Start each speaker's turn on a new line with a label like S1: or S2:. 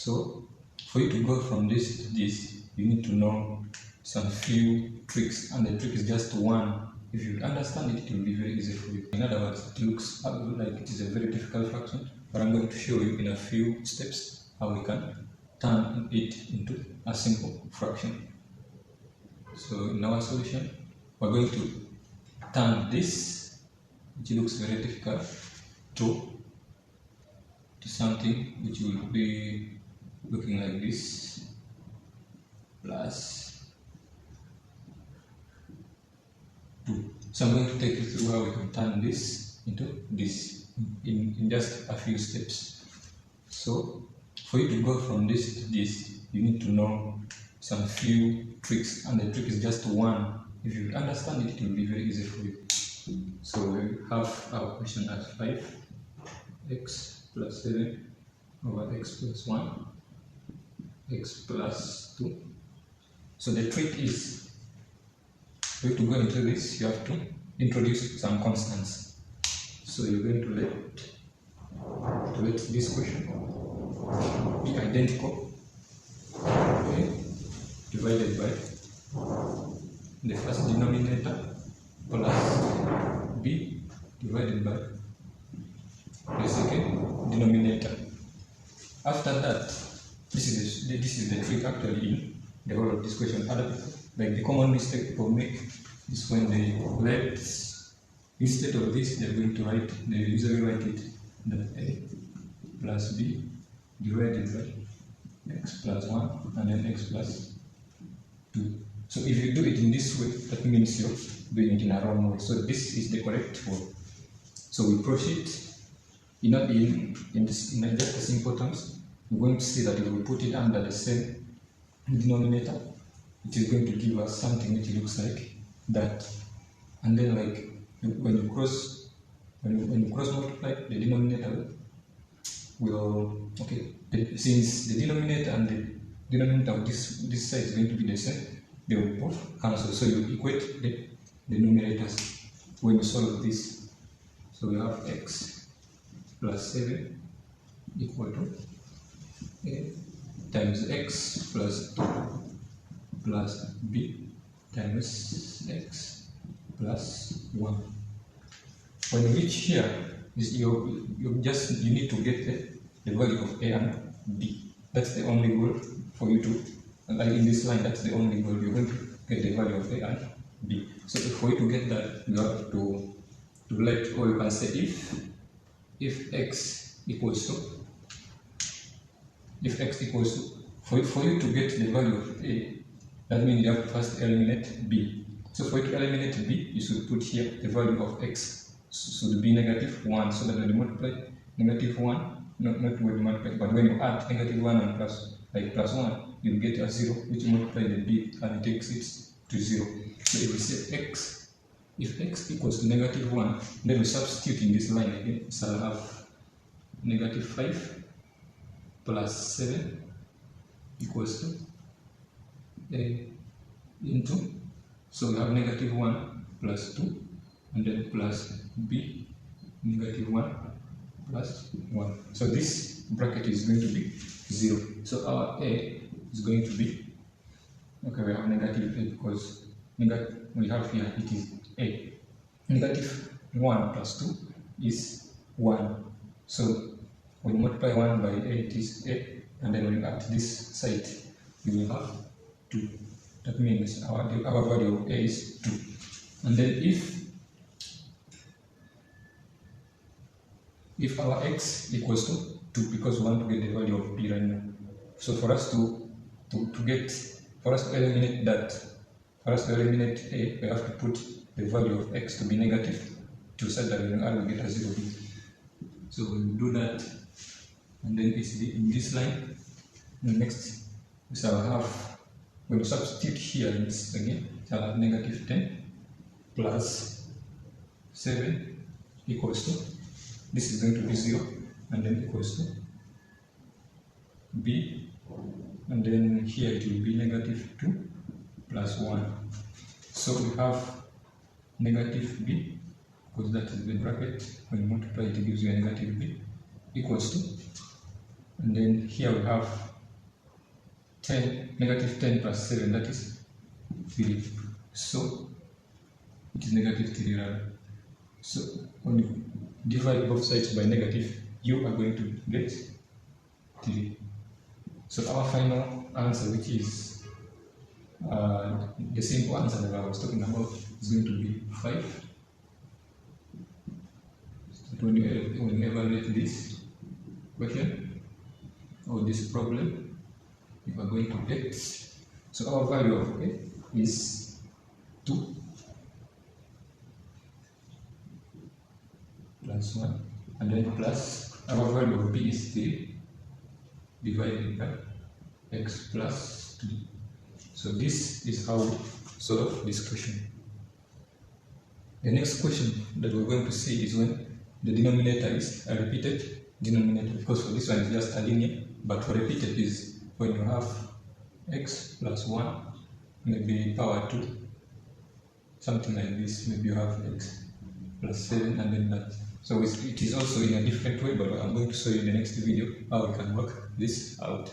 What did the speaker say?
S1: So for you to go from this to this, you need to know some few tricks, and the trick is just one. If you understand it, it will be very easy for you. In other words, it looks like it is a very difficult fraction, but I'm going to show you in a few steps how we can turn it into a simple fraction. So in our solution, we're going to turn this, which looks very difficult, to something which will be looking like this, plus 2. So I'm going to take you through how we can turn this into this in just a few steps. So for you to go from this to this, you need to know some few tricks, and the trick is just one. If you understand it, it will be very easy for you. So we have our question as 5x plus 7 over x plus 1, x plus 2. So the trick is, for you to go into this, you have to introduce some constants. So you're going to let this question be identical, okay, divided by the first denominator plus b divided by the second denominator. After that, this is the trick actually in the whole of this question. Other people, like the common mistake people make is when they let, instead of this, they're going to write, they usually write it that a plus b divided by x plus 1 and then x plus 2. So if you do it in this way, that means you're doing it in a wrong way. So this is the correct way. So we proceed in just a simple terms. We're going to see that if we put it under the same denominator, it is going to give us something which looks like that. And then, like when you cross multiply, the denominator will, okay, since the denominator and the denominator of this side is going to be the same, they will both cancel. So you equate the numerators when you solve this. So we have x plus 7 equal to a times x plus 2 plus b times x plus 1. When you reach here, you need to get the value of a and b. That's the only goal for you to, like in this line, that's the only goal. You're going to get the value of a and b. So for you to get that, you have to let, or you can say if x equals to, for you to get the value of a, that means you have to first eliminate b. So for you to eliminate b, you should put here the value of x should be -1, so that when you multiply -1, not when you multiply, but when you add -1 and plus 1, you get a 0, which multiply the b and it takes it to 0. So if we say if x equals to -1, then we substitute in this line again. So I'll have -5 plus 7 equals to a into, so we have -1 plus 2, and then plus b -1 plus 1. So this bracket is going to be 0. So our a is going to be, okay, we have -a because we have here it is a. -1 plus 2 is 1. So when you multiply 1 by a, it is a, and then when you add this side, you will have 2. That means our value of a is 2. And then if our x equals to 2, because we want to get the value of b right now. So for us to eliminate that, for us to eliminate a, we have to put the value of x to be -2, so that when we get a 0 b. So we'll do that, and then it's in this line. The next, so I'll have, when you substitute here in this again, I'll have -10 plus 7 equals to, this is going to be 0, and then equals to b, and then here it will be -2 plus 1. So we have -b, because that is the bracket. When you multiply it, it gives you a -b equals to, and then here we have negative 10 plus 7, that is 3. So it is negative 3 rather. So when you divide both sides by negative, you are going to get 3. So our final answer, which is the simple answer that I was talking about, is going to be 5. So when you evaluate this question or this problem, you are going to get, so our value of A is 2 plus 1, and then plus our value of B is 3 divided by x plus 2. So this is how we solve this question. The next question that we're going to see is when the denominator is a repeated denominator, because for this one it's just a linear, but for repeated is when you have x plus 1, maybe power 2, something like this. Maybe you have x plus 7 and then that. So it is also in a different way, but I'm going to show you in the next video how we can work this out.